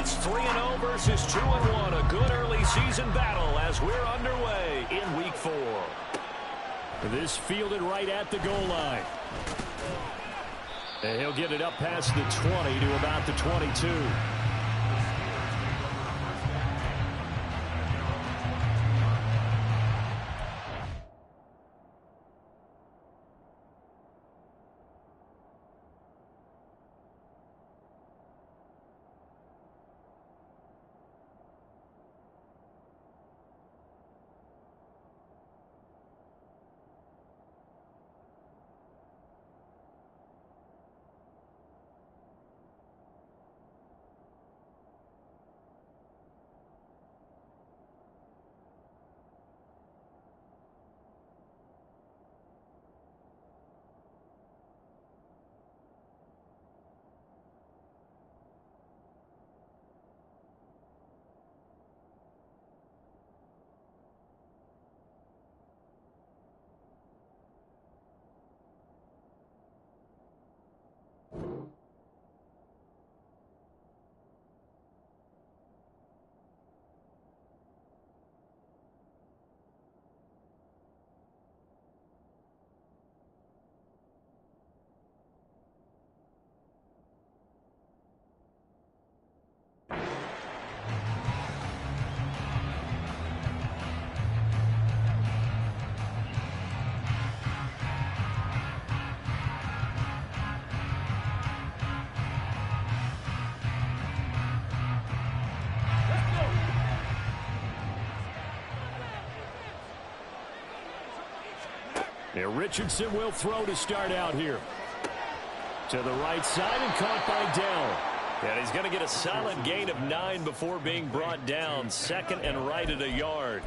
It's 3-0 versus 2-1. A good early season battle as we're underway in Week 4. This fielded right at the goal line. And he'll get it up past the 20 to about the 22. Now Richardson will throw to start out here. To the right side and caught by Dell. And he's going to get a solid gain of 9 before being brought down. Second and right at a yard.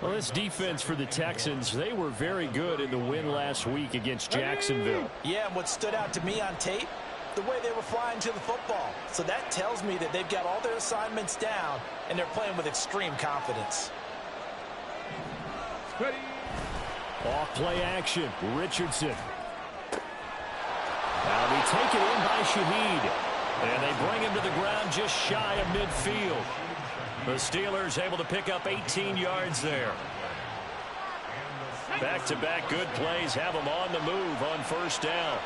Well, this defense for the Texans, they were very good in the win last week against Jacksonville. Yeah, and what stood out to me on tape, the way they were flying to the football. So that tells me that they've got all their assignments down, and they're playing with extreme confidence. Ready. Off play action, Richardson. Now be taken in by Shaheed. And they bring him to the ground just shy of midfield. The Steelers able to pick up 18 yards there. Back-to-back good plays have them on the move on first down.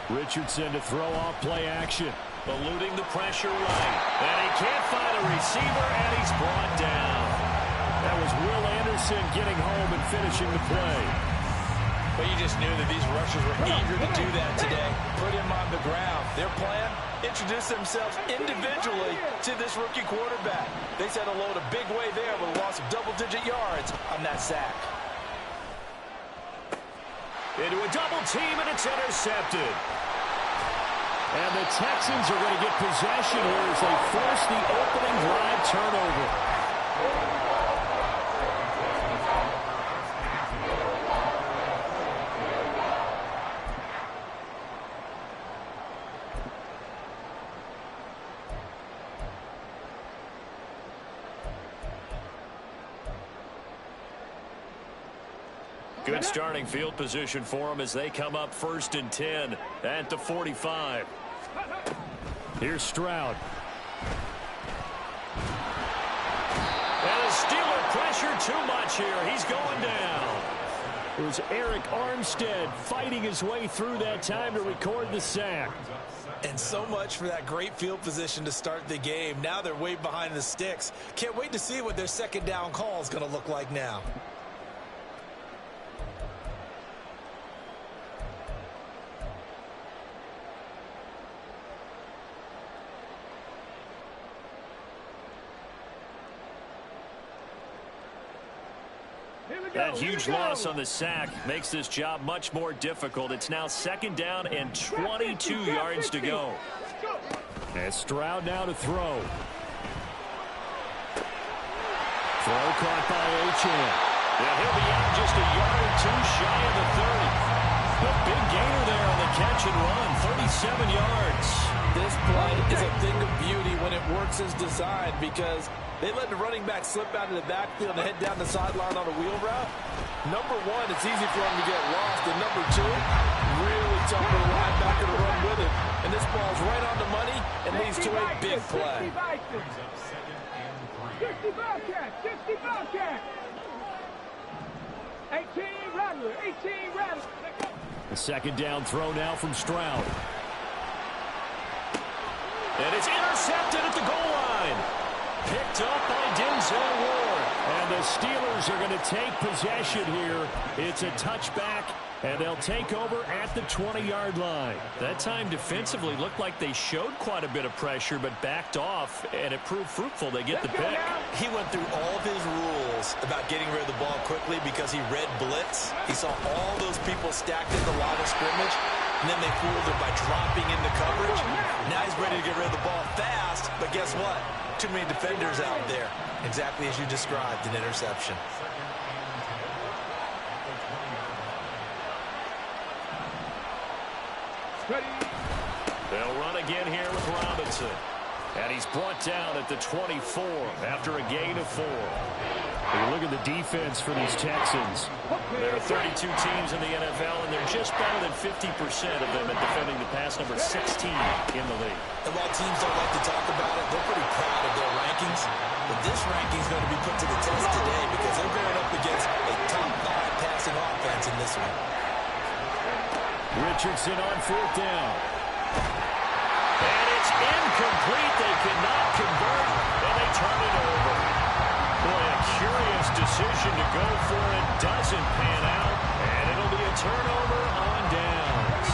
Richardson to throw off play action. Eluding the pressure right. And he can't find a receiver, and he's brought down. That was Will Anderson getting home and finishing the play. But you just knew that these rushers were eager to do that today. Put him on the ground. Their plan, introduce themselves individually to this rookie quarterback. They set a load a big way there with a loss of double-digit yards on that sack. Into a double team, and it's intercepted. And the Texans are going to get possession here as they force the opening drive turnover. Good starting field position for them as they come up 1st and 10 at the 45. Here's Stroud. And the Steeler pressure too much here. He's going down. It was Eric Armstead fighting his way through that time to record the sack. And so much for that great field position to start the game. Now they're way behind the sticks. Can't wait to see what their second down call is going to look like now. That huge loss on the sack makes this job much more difficult. It's now 2nd down and 22 yards to go. And Stroud now to throw. Throw caught by Achane. Yeah, he'll be out just a yard or 2 shy of the 30. A big gainer there on the catch and run, 37 yards. This play is a thing of beauty when it works as designed because they let the running back slip out of the backfield and head down the sideline on a wheel route. Number one, it's easy for him to get lost. And number two, really sets up for the linebacker to run with it. And this ball's right on the money and leads to a big play. 60 Bobcat, 60 Bobcat. 18 Rattler, 18 Rattler. The second down throw now from Stroud. And it's intercepted at the goal line. Picked up by Denzel Ward. And the Steelers are going to take possession here. It's a touchback, and they'll take over at the 20-yard line. That time defensively looked like they showed quite a bit of pressure, but backed off, and it proved fruitful. They get the pick. He went through all of his rules about getting rid of the ball quickly because he read blitz. He saw all those people stacked in the line of scrimmage, and then they fooled him by dropping into coverage. Now he's ready to get rid of the ball fast, but guess what? Too many defenders out there. Exactly as you described, an interception. They'll run again here with Robinson. And he's brought down at the 24 after a gain of 4. You look at the defense for these Texans. There are 32 teams in the NFL, and they're just better than 50% of them at defending the pass, number 16 in the league. And while teams don't like to talk about it, they're pretty proud of their rankings. But this ranking is going to be put to the test today because they're going up against a top 5 passing offense in this one. Richardson on 4th down. And it's incomplete. They cannot convert, and they turn it over. Boy, a curious decision to go for it. Doesn't pan out, and it'll be a turnover on downs.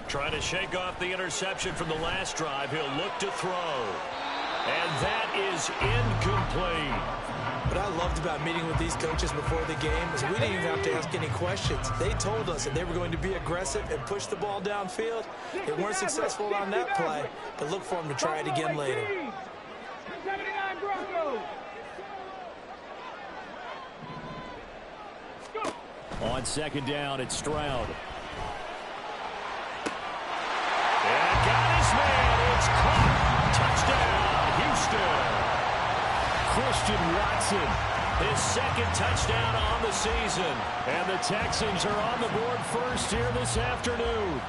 Trying to shake off the interception from the last drive. He'll look to throw. And that is incomplete. What I loved about meeting with these coaches before the game is we didn't even have to ask any questions. They told us that they were going to be aggressive and push the ball downfield. They weren't successful on that play, but look for them to try it again later. 79 Broncos. On 2nd down, it's Stroud. And got his man. It's caught. Touchdown, Houston. Christian Watson, His second touchdown on the season. and the Texans are on the board first here this afternoon.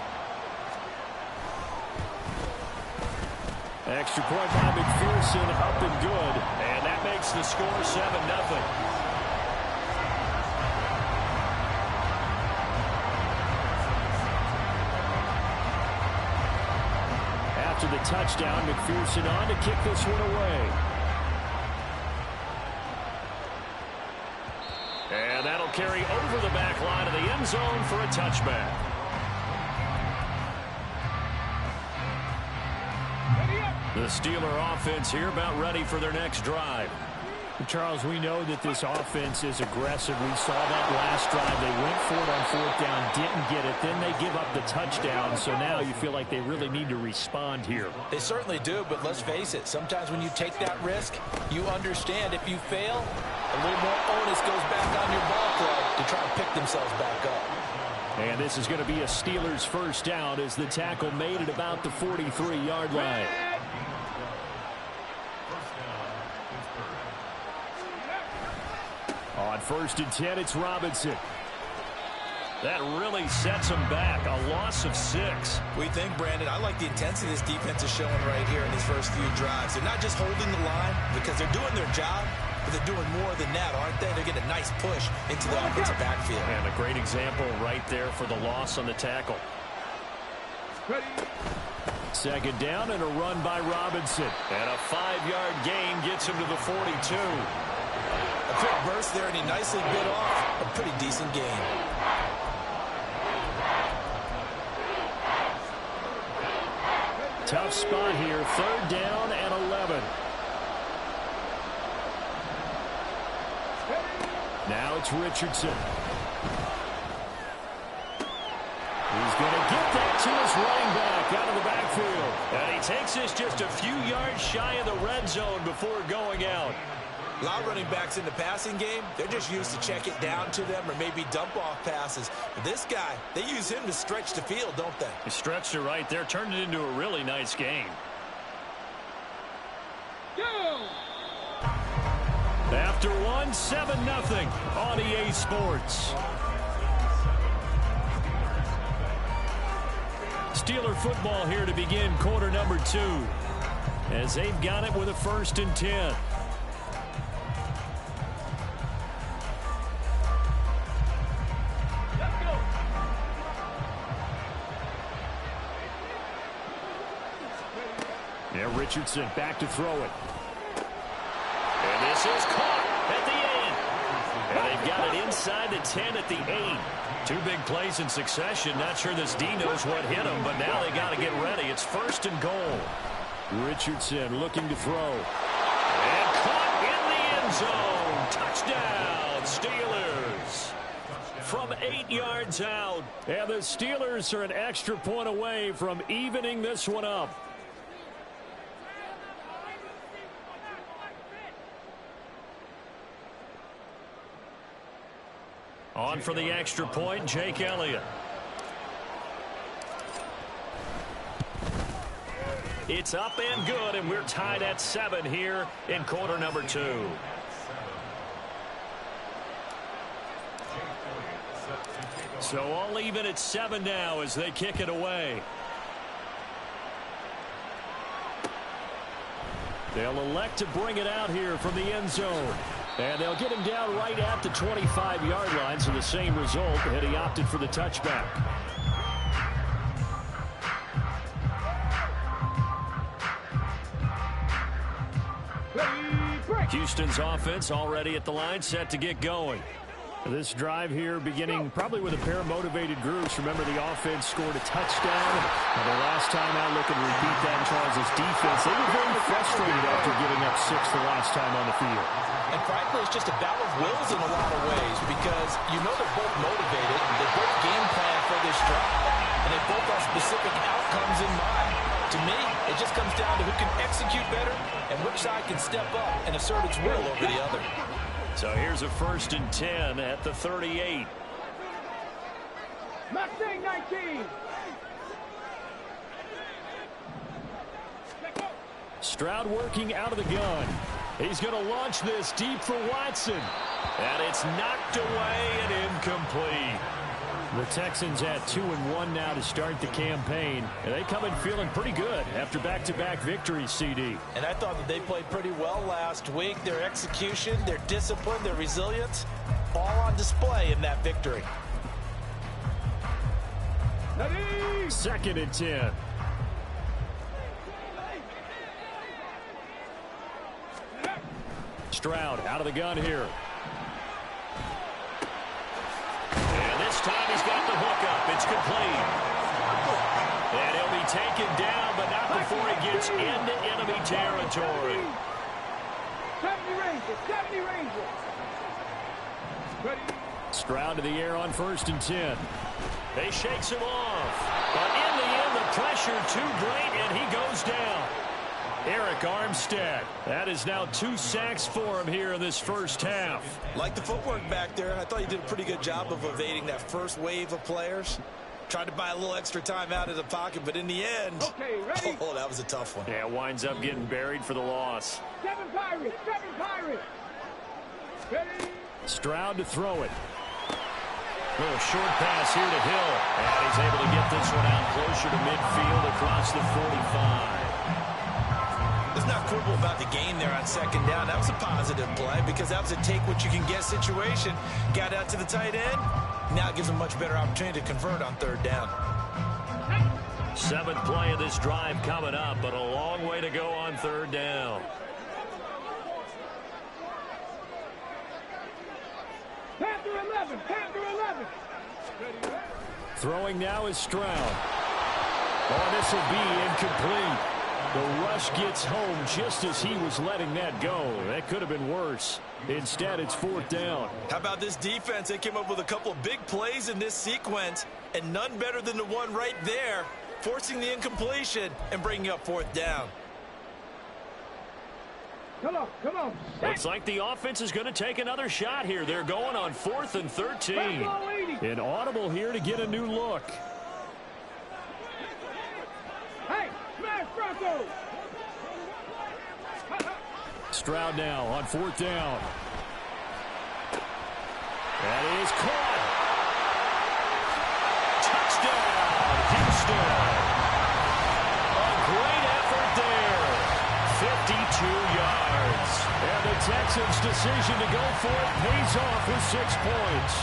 Extra point by McPherson, up and good. And that makes the score 7-0. After the touchdown, McPherson on to kick this one away. And that'll carry over the back line of the end zone for a touchback. The Steeler offense here about ready for their next drive. Charles, we know that this offense is aggressive. We saw that last drive. They went for it on 4th down, didn't get it. Then they give up the touchdown. So now you feel like they really need to respond here. They certainly do, but let's face it. Sometimes when you take that risk, you understand if you fail, a little more onus goes back on your ball club to try and pick themselves back up. And this is going to be a Steelers first down as the tackle made it about the 43-yard line. On 1st and 10, it's Robinson. That really sets them back. A loss of 6. We think, Brandon, I like the intensity this defense is showing right here in these first few drives. They're not just holding the line because they're doing their job, but they're doing more than that, aren't they? They're getting a nice push into the offensive backfield. And a great example right there for the loss on the tackle. 2nd down and a run by Robinson. And a 5-yard gain gets him to the 42. A quick burst there, and he nicely bit off a pretty decent gain. Tough spot here. 3rd down and 11. Now it's Richardson. He's going to get that to his running back out of the backfield. And he takes this just a few yards shy of the red zone before going out. A lot of running backs in the passing game, they're just used to check it down to them or maybe dump off passes. But this guy, they use him to stretch the field, don't they? He stretched it right there, turned it into a really nice game. After one, 7-0 on EA Sports. Steeler football here to begin quarter number 2. As they've got it with a 1st and 10. Now Richardson back to throw it. And this is caught at the end. And they've got it inside the 10 at the 8. 2 big plays in succession. Not sure this D knows what hit him, but now they got to get ready. It's 1st and goal. Richardson looking to throw. And caught in the end zone. Touchdown, Steelers. From 8 yards out. And the Steelers are an extra point away from evening this one up. On for the extra point, Jake Elliott. It's up and good, and we're tied at 7 here in quarter number 2. So all even at 7 now as they kick it away. They'll elect to bring it out here from the end zone. And they'll get him down right at the 25-yard line, so the same result, had he opted for the touchback. Houston's offense already at the line, set to get going. This drive here beginning probably with a pair of motivated groups. Remember, the offense scored a touchdown. And the last time out, looking to repeat that in Charles' defense. They were very frustrated after giving up 6 the last time on the field. And frankly, it's just a battle of wills in a lot of ways because you know they're both motivated. They both game plan for this drive. And they both have specific outcomes in mind. To me, it just comes down to who can execute better and which side can step up and assert its will over the other. So here's a 1st and 10 at the 38. Mustang 19. Stroud working out of the gun. He's going to launch this deep for Watson. And it's knocked away and incomplete. The Texans at 2-1 now to start the campaign. And they come in feeling pretty good after back-to-back victories, CD. And I thought that they played pretty well last week. Their execution, their discipline, their resilience, all on display in that victory. 2nd and 10. Stroud out of the gun here. And this time he's got the hook up. It's complete. And he'll be taken down, but not before he gets into enemy territory. 70 Rangers, 70 Rangers. Stroud to the air on 1st and 10. They shakes him off. But in the end, the pressure too great, and he goes down. Eric Armstead. That is now 2 sacks for him here in this first half. Like the footwork back there, I thought you did a pretty good job of evading that first wave of players. Tried to buy a little extra time out of the pocket, but in the end, Okay, ready? oh, that was a tough one. Yeah, winds up getting buried for the loss. 7 Pirates, 7 Pirates. Ready? Stroud to throw it. Little short pass here to Hill. And he's able to get this one out closer to midfield across the 45. Let's not quibble about the gain there on 2nd down. That was a positive play because that was a take-what-you-can-get situation. Got out to the tight end. Now it gives them a much better opportunity to convert on 3rd down. 7th play of this drive coming up, but a long way to go on 3rd down. Panther 11, Panther 11. Throwing now is Stroud. Oh, this will be incomplete. The rush gets home just as he was letting that go. That could have been worse. Instead, it's 4th down. How about this defense? They came up with a couple of big plays in this sequence, and none better than the one right there, forcing the incompletion and bringing up 4th down. Come on, come on. Looks like the offense is going to take another shot here. They're going on 4th and 13. An audible here to get a new look. Hey, smash Broncos. Stroud now on 4th down. That is caught. Touchdown, Houston. A great effort there. 52 yards. And the Texans' decision to go for it pays off with 6 points.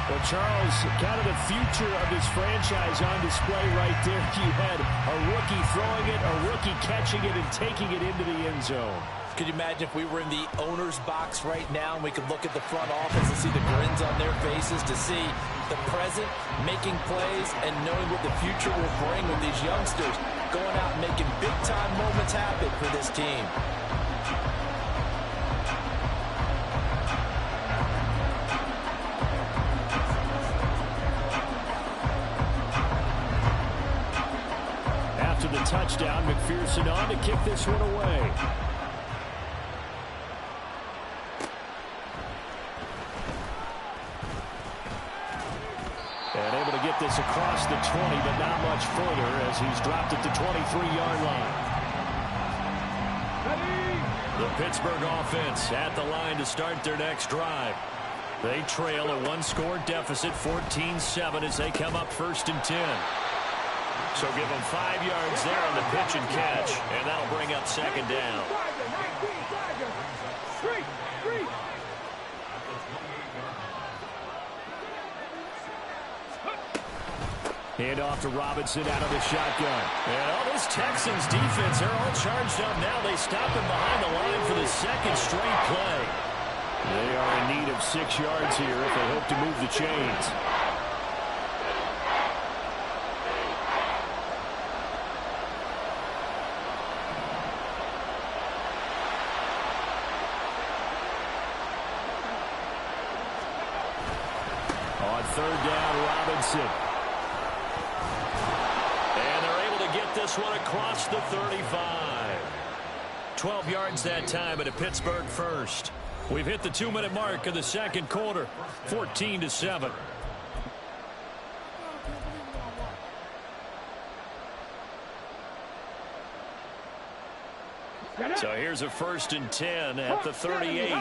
Well, Charles, kind of the future of this franchise on display right there. You had a rookie throwing it, a rookie catching it, and taking it into the end zone. Could you imagine if we were in the owner's box right now and we could look at the front office and see the grins on their faces, to see the present making plays and knowing what the future will bring with these youngsters going out and making big-time moments happen for this team. After the touchdown, McPherson on to kick this one away. And able to get this across the 20, but not much further as he's dropped at the 23-yard line. The Pittsburgh offense at the line to start their next drive. They trail a 1-score deficit, 14-7, as they come up 1st and 10. So give them 5 yards there on the pitch and catch, and that'll bring up 2nd down. Hand off to Robinson out of the shotgun. And all this Texans defense, they're all charged up now. They stop him behind the line for the 2nd straight play. They are in need of 6 yards here if they hope to move the chains. On 3rd down, Robinson. And they're able to get this one across the 35. 12 yards that time at a Pittsburgh first. We've hit the 2-minute mark of the 2nd quarter, 14-7. So here's a 1st and 10 at the 38.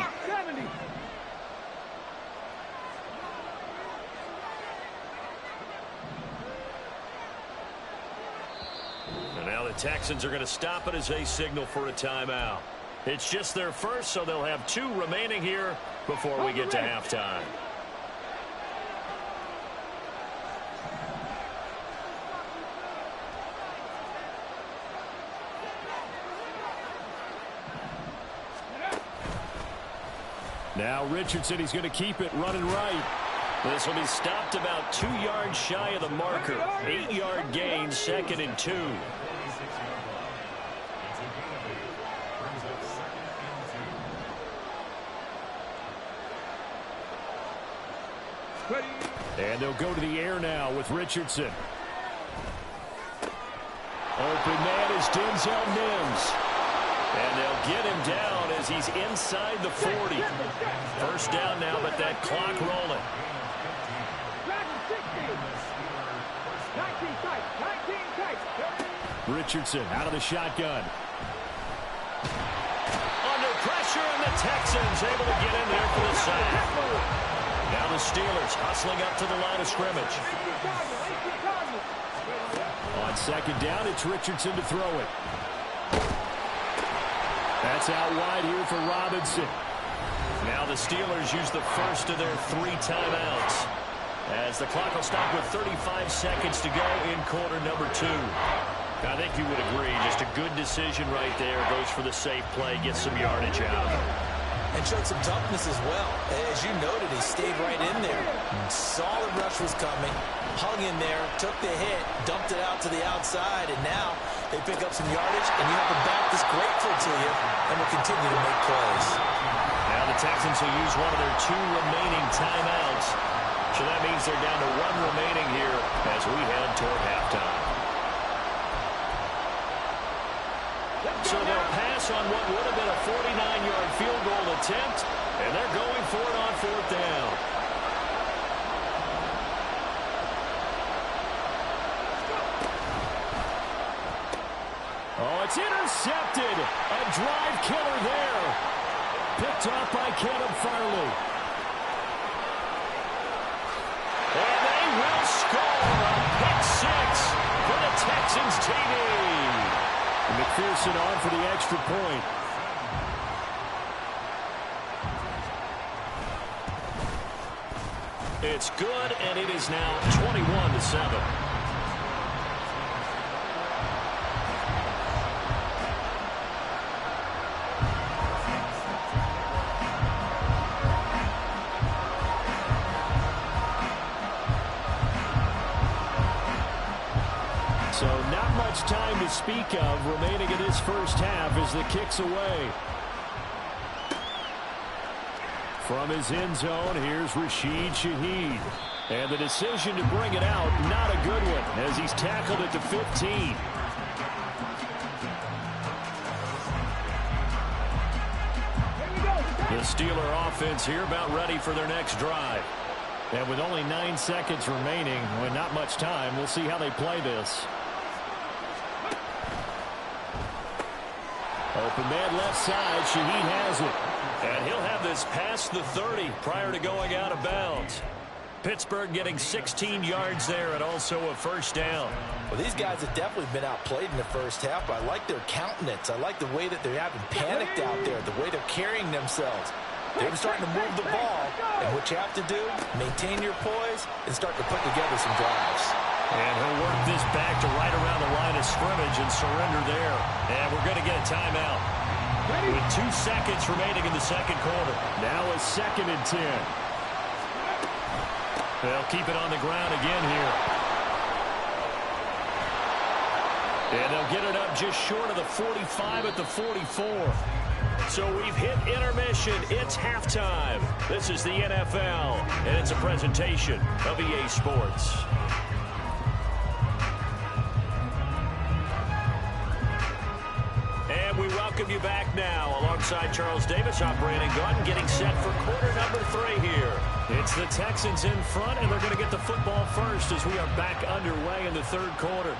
And now the Texans are going to stop it as they signal for a timeout. It's just their first, so they'll have 2 remaining here before we get to halftime. Now Richardson, he's going to keep it running right. This will be stopped about 2 yards shy of the marker. 8-yard gain, 2nd and 2. And they'll go to the air now with Richardson. Open man is Denzel Mims. And they'll get him down as he's inside the 40. 1st down now, but that clock rolling. Richardson out of the shotgun. Under pressure, and the Texans able to get in there for the sack. Now the Steelers hustling up to the line of scrimmage. On 2nd down, it's Richardson to throw it. That's out wide here for Robinson. Now the Steelers use the first of their 3 timeouts, as the clock will stop with 35 seconds to go in quarter number 2. I think you would agree, just a good decision right there. Goes for the safe play, gets some yardage out of it. And showed some toughness as well. As you noted, he stayed right in there. Saw the rush was coming, hung in there, took the hit, dumped it out to the outside, and now they pick up some yardage, and you have a back that's grateful to you and will continue to make plays. Now the Texans will use one of their 2 remaining timeouts. So that means they're down to 1 remaining here as we head toward halftime. So they'll pass on what would have been a 49-yard field goal attempt, and they're going for it on 4th down. Oh, It's intercepted. A drive killer there. Picked off by Caleb Farley. And they will score a pick six for the Texans TD. McPherson on for the extra point. It's good, and it is now 21-7. So not much time to speak of remaining in this first half as the kick's away. From his end zone, here's Rashid Shaheed. And the decision to bring it out, not a good one, as he's tackled at the 15. The Steeler offense here about ready for their next drive. And with only 9 seconds remaining, with not much time, we'll see how they play this. Open man left side, Shaheed has it. And he'll have this past the 30 prior to going out of bounds. Pittsburgh getting 16 yards there and also a first down. Well, these guys have definitely been outplayed in the first half, but I like their countenance. I like the way that they're having panicked out there, the way they're carrying themselves. They're starting to move the ball, and what you have to do, maintain your poise and start to put together some drives. And he'll work this back to right around the line of scrimmage and surrender there. And we're going to get a timeout. With 2 seconds remaining in the second quarter. Now a 2nd and 10. They'll keep it on the ground again here. And they'll get it up just short of the 45 at the 44. So we've hit intermission. It's halftime. This is the NFL, and it's a presentation of EA Sports. And we welcome you back now. Alongside Charles Davis, I'm Brandon Gaudin, getting set for quarter number 3 here. It's the Texans in front, and they're going to get the football first as we are back underway in the third quarter.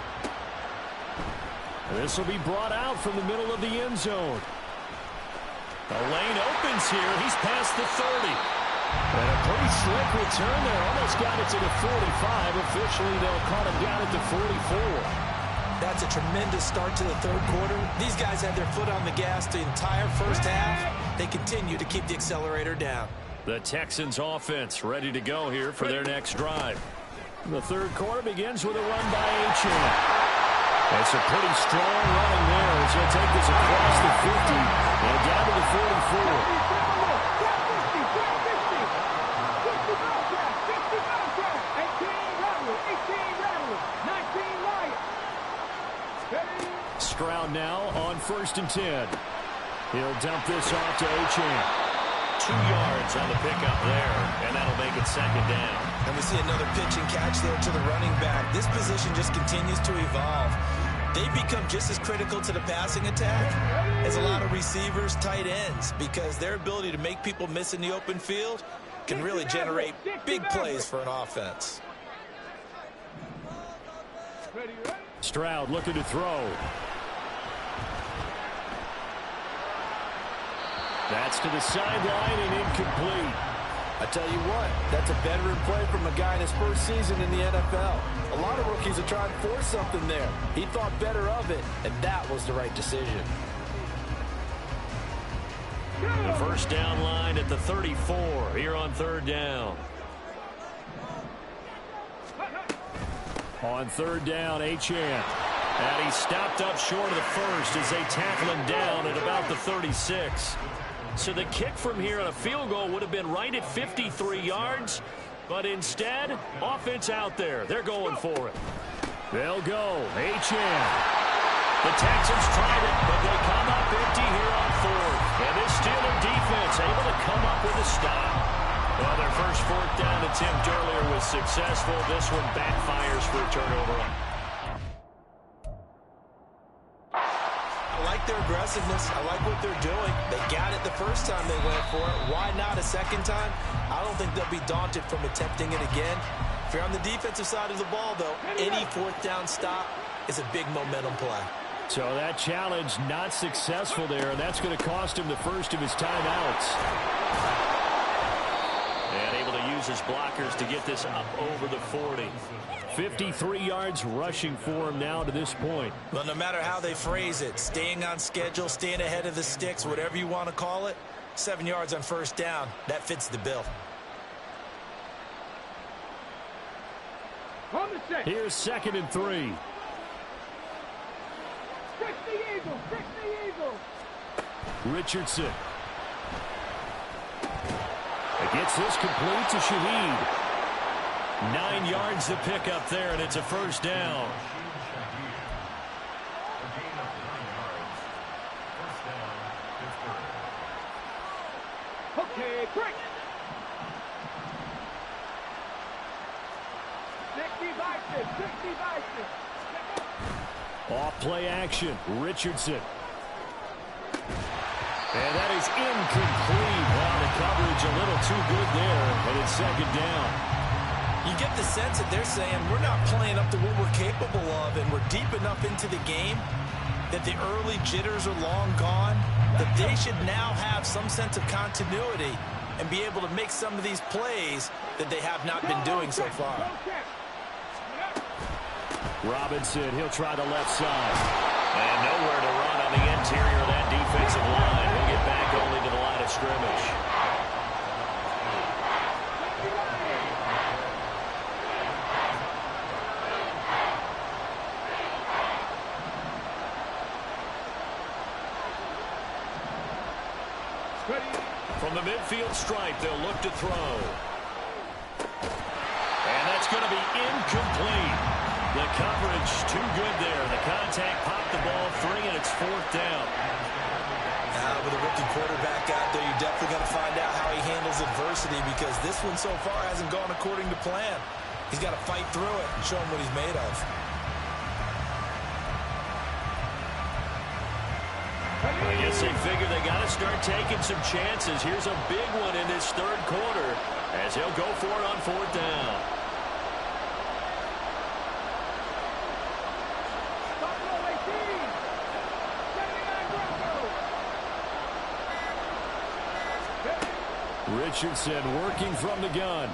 This will be brought out from the middle of the end zone. The lane opens here. He's past the 30. And a pretty slick return there. Almost got it to the 45. Officially, they'll call him down at the 44. That's a tremendous start to the third quarter. These guys had their foot on the gas the entire first half. They continue to keep the accelerator down. The Texans offense ready to go here for their next drive. The third quarter begins with a run by Achane. It's a pretty strong running there as he'll take this across the 50 and down to the 44. Stroud now on 1st and 10. He'll dump this off to Achane. 2 yards on the pickup there, and that'll make it 2nd down. And we see another pitch and catch there to the running back. This position just continues to evolve. They become just as critical to the passing attack as a lot of receivers, tight ends, because their ability to make people miss in the open field can really generate big plays for an offense. Stroud looking to throw. That's to the sideline and incomplete. I tell you what, that's a veteran play from a guy in his first season in the NFL. A lot of rookies are trying to force something there. He thought better of it, and that was the right decision. The first down line at the 34 here on 3rd down. On 3rd down, Achane. And he stopped up short of the first as they tackle him down at about the 36. So the kick from here on a field goal would have been right at 53 yards. But instead, offense out there. They're going for it. They'll go. Achane. The Texans tried it, but they come up empty here on 4th. And this Steeler defense able to come up with a stop. Well, their first 4th down attempt earlier was successful. This one backfires for a turnover. I like their aggressiveness. I like what they're doing. They got it the first time they went for it. Why not a second time? I don't think they'll be daunted from attempting it again. If you're on the defensive side of the ball, though, any 4th down stop is a big momentum play. So that challenge not successful there, and that's going to cost him the first of his timeouts. And able to use his blockers to get this up over the 40. 53 yards rushing for him now to this point. Well, no matter how they phrase it, staying on schedule, staying ahead of the sticks, whatever you want to call it, 7 yards on first down, that fits the bill. Here's 2nd and 3. Fix the Eagles! Fix the Eagles! Richardson. It gets this complete to Shaheed. 9 yards to pick up there, and it's a first down. Okay, quick! 60 vices! 60 vices! Off play action. Richardson. And that is incomplete. Wow, the coverage a little too good there, and it's 2nd down. You get the sense that they're saying we're not playing up to what we're capable of, and we're deep enough into the game that the early jitters are long gone, that they should now have some sense of continuity and be able to make some of these plays that they have not been doing so far. Robinson, he'll try the left side. And nowhere to run on the interior of that defensive line. He'll get back only to the line of scrimmage. From the midfield stripe, they'll look to throw. And that's going to be incomplete. The coverage too good there. The contact popped the ball free, and it's 4th down. With a rookie quarterback out there, you're definitely going to find out how he handles adversity, because this one so far hasn't gone according to plan. He's got to fight through it and show him what he's made of. I guess they figure they got to start taking some chances. Here's a big one in this 3rd quarter as he'll go for it on 4th down. Richardson working from the gun.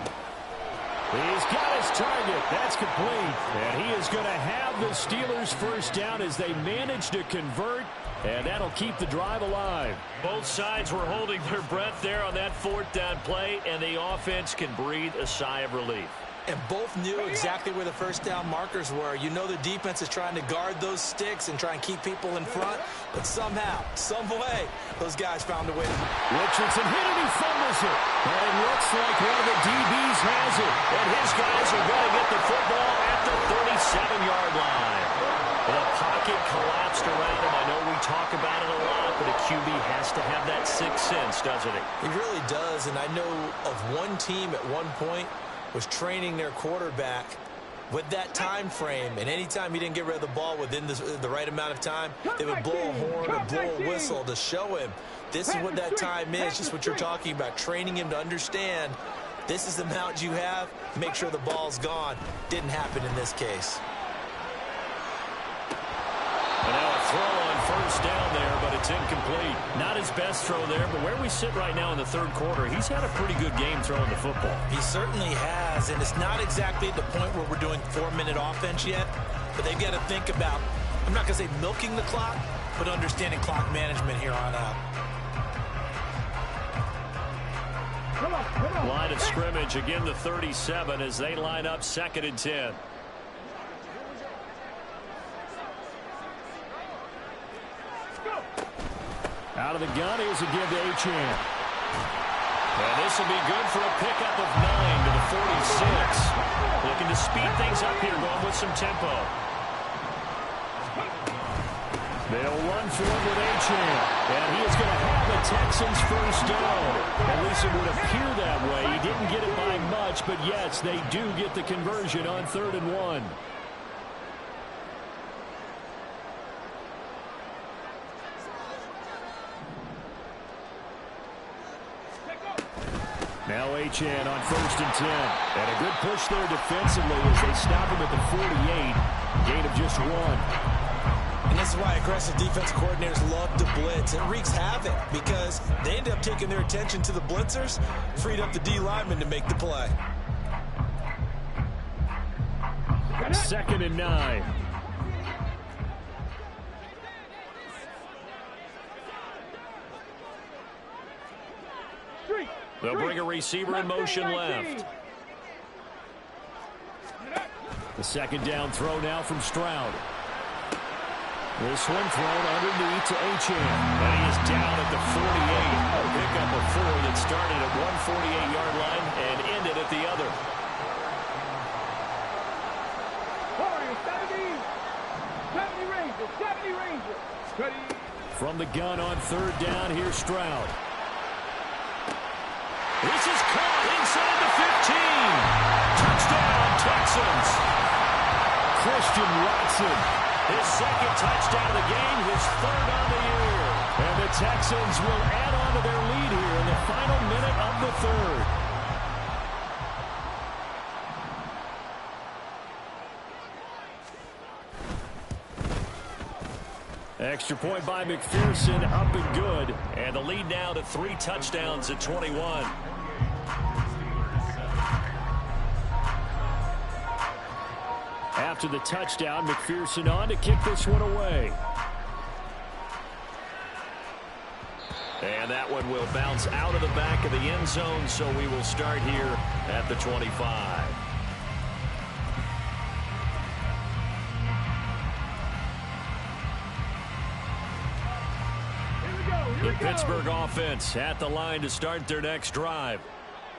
He's got his target. That's complete. And he is going to have the Steelers first down as they manage to convert. And that'll keep the drive alive. Both sides were holding their breath there on that 4th down play, and the offense can breathe a sigh of relief. And both knew exactly where the first down markers were. You know the defense is trying to guard those sticks and try and keep people in front. But somehow, some way, those guys found a way. Richardson hit it, he fumbles it. And it looks like one of the DBs has it. And his guys are going to get the football at the 37-yard line. The pocket collapsed around him. I know we talk about it a lot, but a QB has to have that sixth sense, doesn't he? He really does, and I know of one team at one point was training their quarterback with that time frame, and anytime he didn't get rid of the ball within the right amount of time, they would blow a horn or blow a whistle to show him this is what that time is, just what you're talking about, training him to understand this is the amount you have, make sure the ball's gone. Didn't happen in this case. And now a throw on first down there, but it's incomplete. Not his best throw there, but where we sit right now in the 3rd quarter, he's had a pretty good game throwing the football. He certainly has, and it's not exactly at the point where we're doing 4-minute offense yet, but they've got to think about, I'm not going to say milking the clock, but understanding clock management here on out. Line of scrimmage, again the 37 as they line up 2nd and 10. Out of the gun, here's a give to Achane. And this will be good for a pickup of 9 to the 46. Looking to speed things up here, going with some tempo. They'll run for it with Achane. And he is going to have the Texans first down. At least it would appear that way. He didn't get it by much, but yes, they do get the conversion on 3rd and 1. Now Achane on 1st and 10. And a good push there defensively as they stop him at the 48. Gain of just 1. And this is why aggressive defensive coordinators love to blitz. It wreaks havoc because they end up taking their attention to the blitzers, freed up the D lineman to make the play. 2nd and 9. They'll bring a receiver in motion left. The 2nd down throw now from Stroud. This one thrown underneath to Achane. And he is down at the 48. A pickup of 4 that started at 148-yard line and ended at the other. From the gun on 3rd down, here's Stroud. This is caught inside the 15. Touchdown, Texans. Christian Watson, his 2nd touchdown of the game, his 3rd on the year. And the Texans will add on to their lead here in the final minute of the 3rd. Extra point by McPherson, up and good. And the lead now to 3 touchdowns at 21. After the touchdown, McPherson on to kick this one away. And that one will bounce out of the back of the end zone, so we will start here at the 25. The Pittsburgh offense at the line to start their next drive.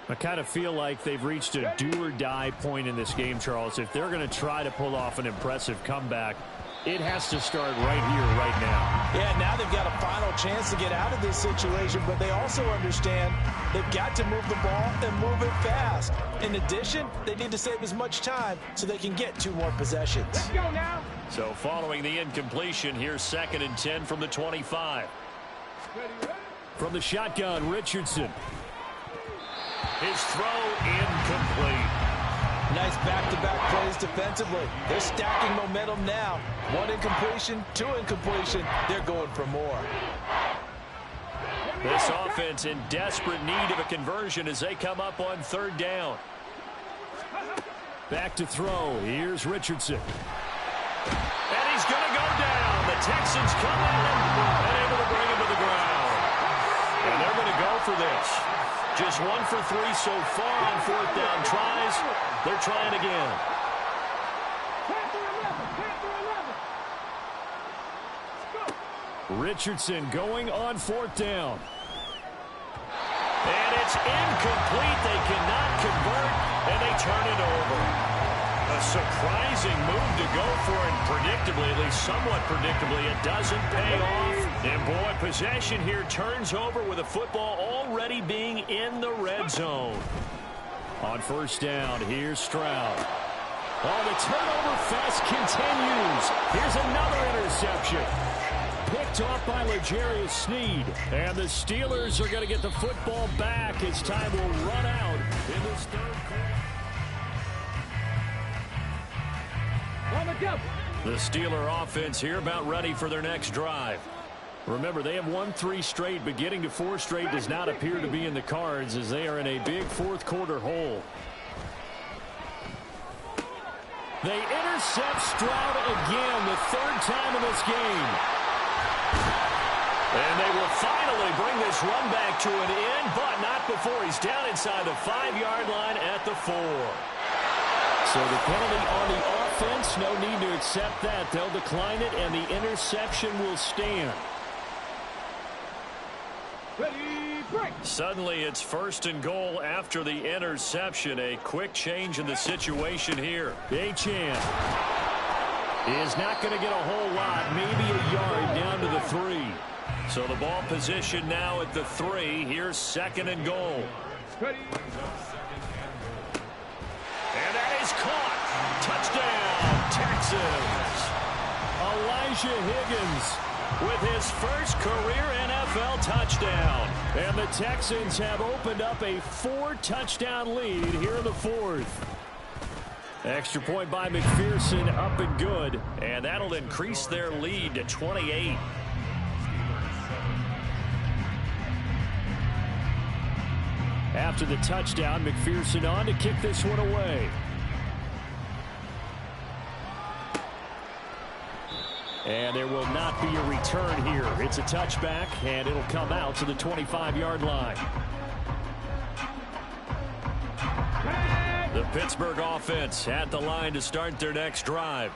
I kind of feel like they've reached a do-or-die point in this game, Charles. If they're going to try to pull off an impressive comeback, it has to start right here, right now. Yeah, now they've got a final chance to get out of this situation, but they also understand they've got to move the ball and move it fast. In addition, they need to save as much time so they can get 2 more possessions. Let's go now. So following the incompletion, here's 2nd and 10 from the 25. From the shotgun, Richardson. His throw incomplete. Nice back-to-back plays defensively. They're stacking momentum now. 1 incompletion, 2 incompletion. They're going for more. This offense in desperate need of a conversion as they come up on 3rd down. Back to throw. Here's Richardson. And he's going to go down. The Texans come at him and able to bring him to the ground. And they're going to go for this. Just 1 for 3 so far on 4th down tries. They're trying again. Richardson going on 4th down. And it's incomplete. They cannot convert, and they turn it over. A surprising move to go for, and predictably, at least somewhat predictably, it doesn't pay off. And boy, possession here turns over with a football already being in the red zone. On 1st down, here's Stroud. Oh, the turnover fest continues. Here's another interception. Picked off by L'Jarius Sneed. And the Steelers are going to get the football back as time will run out in this 3rd quarter. The Steeler offense here about ready for their next drive. Remember, they have won 3 straight, but getting to 4 straight does not appear to be in the cards as they are in a big 4th quarter hole. They intercept Stroud again, the 3rd time in this game. And they will finally bring this run back to an end, but not before he's down inside the 5-yard line at the 4. So the penalty on the offense, no need to accept that. They'll decline it, and the interception will stand. Suddenly, it's 1st and goal after the interception. A quick change in the situation here. Achane is not going to get a whole lot, maybe a yard down to the 3. So the ball position now at the 3. Here's 2nd and goal. And that is caught. Touchdown, Texans. Elijah Higgins with his first career NFL touchdown. And the Texans have opened up a 4-touchdown lead here in the 4th. Extra point by McPherson, up and good. And that'll increase their lead to 28. After the touchdown, McPherson on to kick this one away. And there will not be a return here. It's a touchback, and it'll come out to the 25-yard line. The Pittsburgh offense at the line to start their next drive.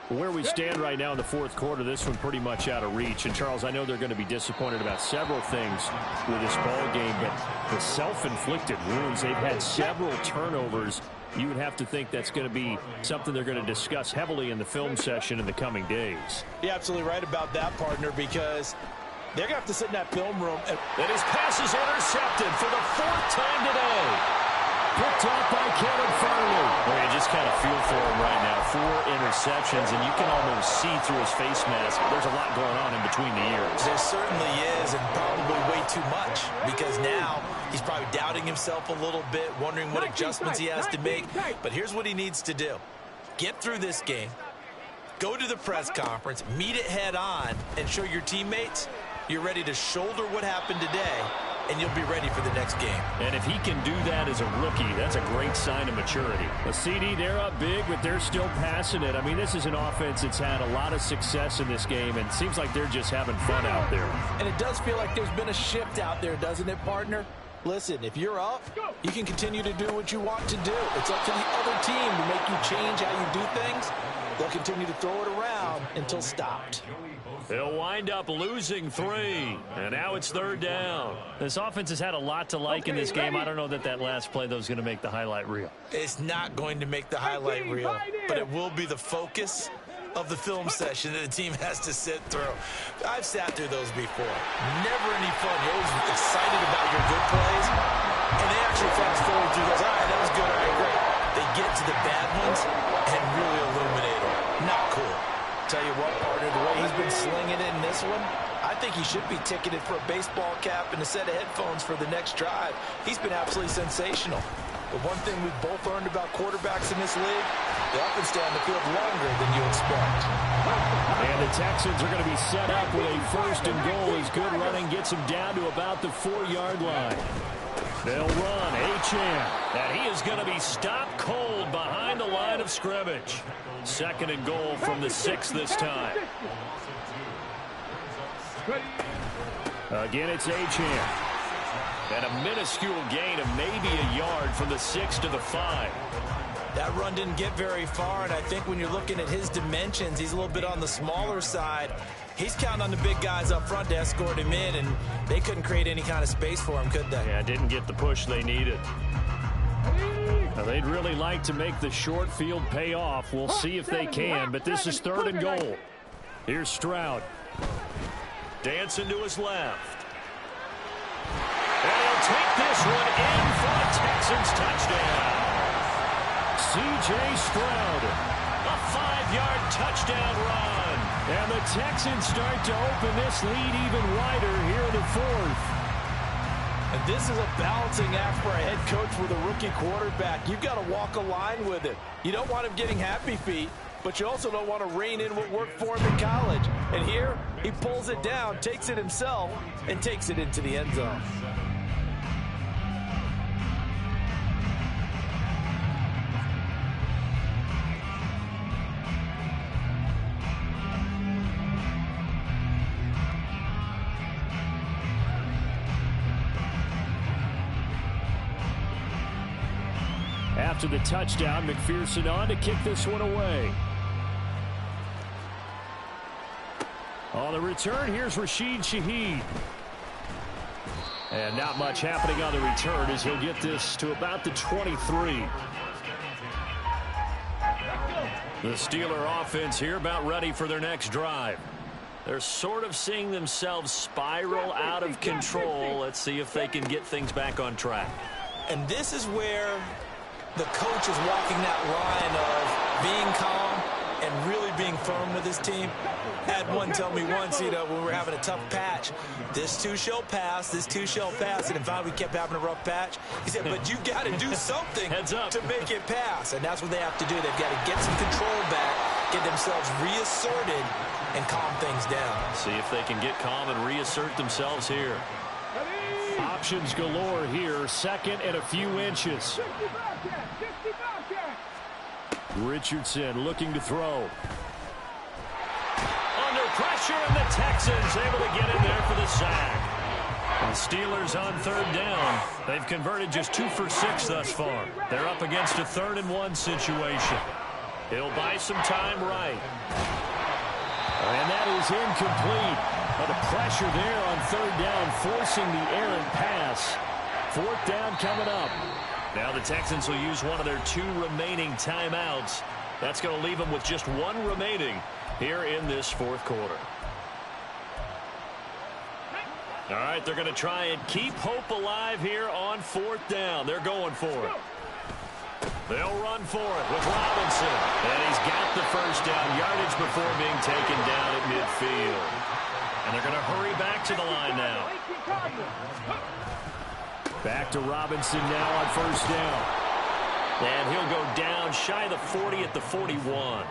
Where we stand right now in the fourth quarter, this one pretty much out of reach. And, Charles, I know they're going to be disappointed about several things with this ball game, but the self-inflicted wounds, they've had several turnovers. You would have to think that's going to be something they're going to discuss heavily in the film session in the coming days. You're absolutely right about that, partner, because they're going to have to sit in that film room. And his pass is intercepted for the fourth time today. Picked up by Caleb Farley. Well, you just kind of feel for him right now. 4 interceptions, and you can almost see through his face mask. There's a lot going on in between the ears. There certainly is, and probably way too much, because now he's probably doubting himself a little bit, wondering what adjustments he has to make. But here's what he needs to do. Get through this game, go to the press conference, meet it head on, and show your teammates you're ready to shoulder what happened today, and you'll be ready for the next game. And if he can do that as a rookie, that's a great sign of maturity. A CD, they're up big, but they're still passing it. I mean, this is an offense that's had a lot of success in this game, and it seems like they're just having fun out there. And it does feel like there's been a shift out there, doesn't it, partner? Listen, if you're up, you can continue to do what you want to do. It's up to the other team to make you change how you do things. They'll continue to throw it around until stopped. They'll wind up losing 3, and now it's 3rd down. This offense has had a lot to like in this game. I don't know that last play, though, is going to make the highlight reel. It's not going to make the highlight reel, but it will be the focus of the film session that the team has to sit through. I've sat through those before. Never any fun. You're always excited about your good plays, and they actually fast forward through those. All right, that was good. All right, great. They get to the bad ones and really illuminate them. Not cool. Tell you what, partner, the way he's been slinging it in this one, I think he should be ticketed for a baseball cap and a set of headphones for the next drive. He's been absolutely sensational. But one thing we've both learned about quarterbacks in this league, they often stay on the field longer than you expect. And the Texans are going to be set up with a 1st and goal as good running gets them down to about the 4-yard line. They'll run Achane, and he is going to be stopped cold behind the line of scrimmage. 2nd and goal from the 6 this time. Again, it's Achane. And a minuscule gain of maybe a yard from the 6 to the 5. That run didn't get very far, and I think when you're looking at his dimensions, he's a little bit on the smaller side. He's counting on the big guys up front to escort him in, and they couldn't create any kind of space for him, could they? Yeah, didn't get the push they needed. Now, they'd really like to make the short field pay off. We'll see if they can, but this is 3rd and goal. Here's Stroud. Dancing to his left. And he'll take this one in for a Texans touchdown. C.J. Stroud, a 5-yard touchdown run. And the Texans start to open this lead even wider here in the 4th. And this is a balancing act for a head coach with a rookie quarterback. You've got to walk a line with it. You don't want him getting happy feet, but you also don't want to rein in what worked for him in college. And here, he pulls it down, takes it himself, and takes it into the end zone. After the touchdown, McPherson on to kick this one away. On the return, here's Rashid Shaheed. And not much happening on the return as he'll get this to about the 23. The Steeler offense here about ready for their next drive. They're sort of seeing themselves spiral out of control. Let's see if they can get things back on track. And this is where the coach is walking that line of being calm and really being staying firm with his team. Had one tell me once, when we were having a tough patch, this too shall pass, this too shall pass. And in fact, we kept having a rough patch. He said, but you got to do something to make it pass. And that's what they have to do. They've got to get some control back, get themselves reasserted, and calm things down. See if they can get calm and reassert themselves here. Options galore here. Second and a few inches. Richardson looking to throw. Under pressure, and the Texans able to get in there for the sack. The Steelers on third down. They've converted just 2 for 6 thus far. They're up against a 3rd and 1 situation. He'll buy some time right. And that is incomplete. But the pressure there on third down, forcing the errant pass. 4th down coming up. Now the Texans will use one of their 2 remaining timeouts. That's going to leave them with just 1 remaining here in this 4th quarter. All right, they're going to try and keep hope alive here on 4th down. They're going for it. They'll run for it with Robinson. And he's got the first down yardage before being taken down at midfield. And they're going to hurry back to the line now. Back to Robinson now on first down. And he'll go down shy of the 40 at the 41.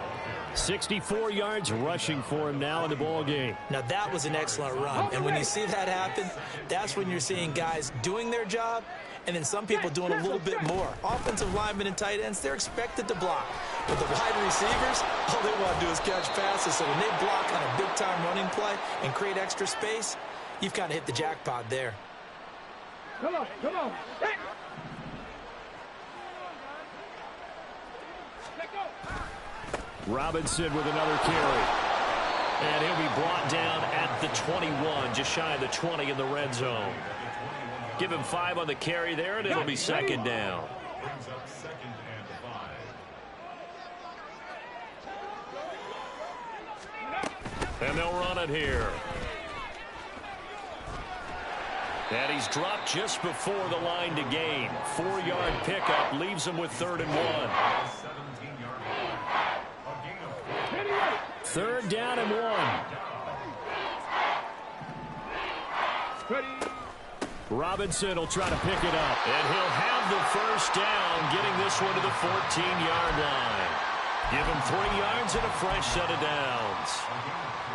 64 yards rushing for him now in the ball game. Now that was an excellent run. And when you see that happen, that's when you're seeing guys doing their job and then some people doing a little bit more. Offensive linemen and tight ends, they're expected to block. But the wide receivers, all they want to do is catch passes. So when they block on a big-time running play and create extra space, you've kind of hit the jackpot there. Come on, come on. Robinson with another carry. And he'll be brought down at the 21, just shy of the 20 in the red zone. Give him 5 on the carry there, and it'll be 2nd down. And they'll run it here. And he's dropped just before the line to gain. 4-yard pickup leaves him with 3rd and 1. 3rd down and 1. Robinson will try to pick it up. And he'll have the first down, getting this one to the 14-yard line. Give him 3 yards and a fresh set of downs.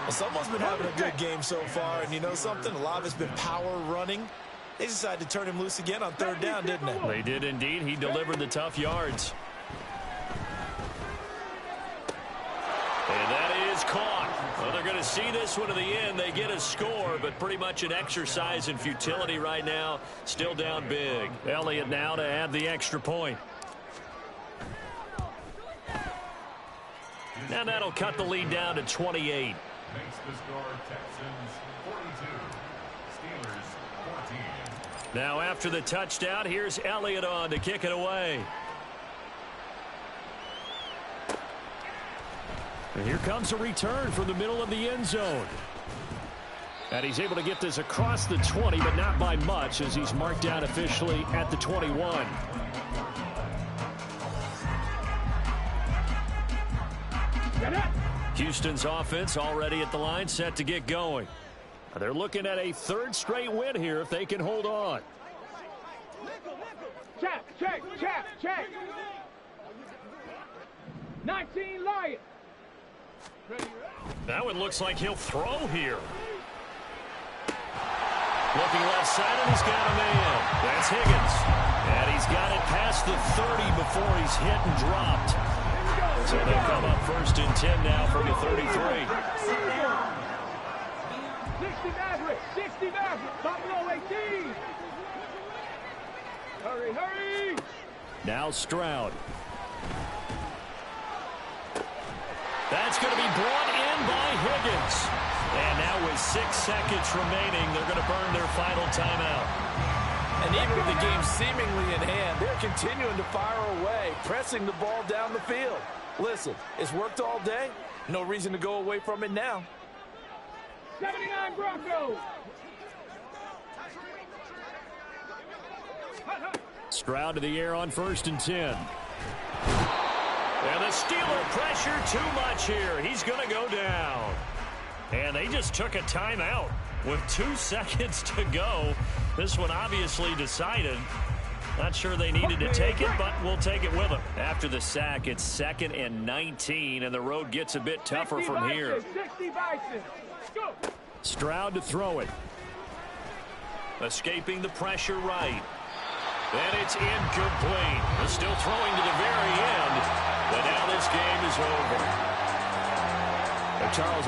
Well, someone's been having a good game so far, and you know something? A lot of it's been power running. They decided to turn him loose again on 3rd down, didn't they? They did indeed. He delivered the tough yards. And that is caught. Well, they're going to see this one to the end. They get a score, but pretty much an exercise in futility right now. Still down big. Elliott now to add the extra point. Now that'll cut the lead down to 28. Makes the score Texans 42, Steelers 14. Now after the touchdown, here's Elliott on to kick it away. And here comes a return from the middle of the end zone. And he's able to get this across the 20, but not by much, as he's marked down officially at the 21. Houston's offense already at the line, set to get going. They're looking at a 3rd straight win here if they can hold on. Check, check, check, check. 19 Lions. That one looks like he'll throw here. Looking left side, and he's got a man. That's Higgins. And he's got it past the 30 before he's hit and dropped. So they come up 1st and 10 now from the 33. 60 Maverick, 60 Maverick, Buffalo 18. Hurry, hurry. Now Stroud. That's going to be brought in by Higgins. And now with 6 seconds remaining, they're going to burn their final timeout. And even with the game seemingly in hand, they're continuing to fire away, pressing the ball down the field. Listen, it's worked all day. No reason to go away from it now. 79 Broncos. Stroud to the air on 1st and 10. And the Steeler pressure too much here. He's going to go down. And they just took a timeout with 2 seconds to go. This one obviously decided. Not sure they needed to take it, but we'll take it with them. After the sack, it's 2nd and 19, and the road gets a bit tougher from here. 60 Bison. Go. Stroud to throw it. Escaping the pressure right. And it's incomplete. They're still throwing to the very end, but now this game is over. Charles